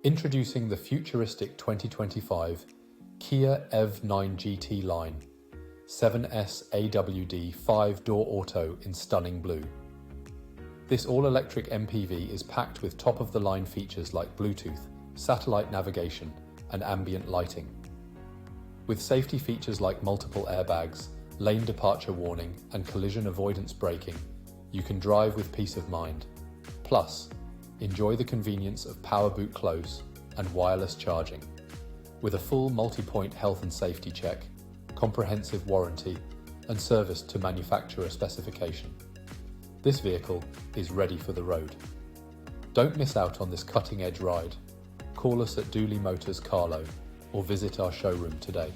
Introducing the futuristic 2025 Kia EV9 GT-Line 7S AWD 5-door auto in stunning blue. This all-electric MPV is packed with top-of-the-line features like Bluetooth, satellite navigation, and ambient lighting. With safety features like multiple airbags, lane departure warning, and collision avoidance braking, you can drive with peace of mind. Plus, enjoy the convenience of power boot close and wireless charging. With a full multi-point health and safety check, comprehensive warranty, and service to manufacturer specification, this vehicle is ready for the road. Don't miss out on this cutting-edge ride. Call us at Dooley Motors Carlow or visit our showroom today.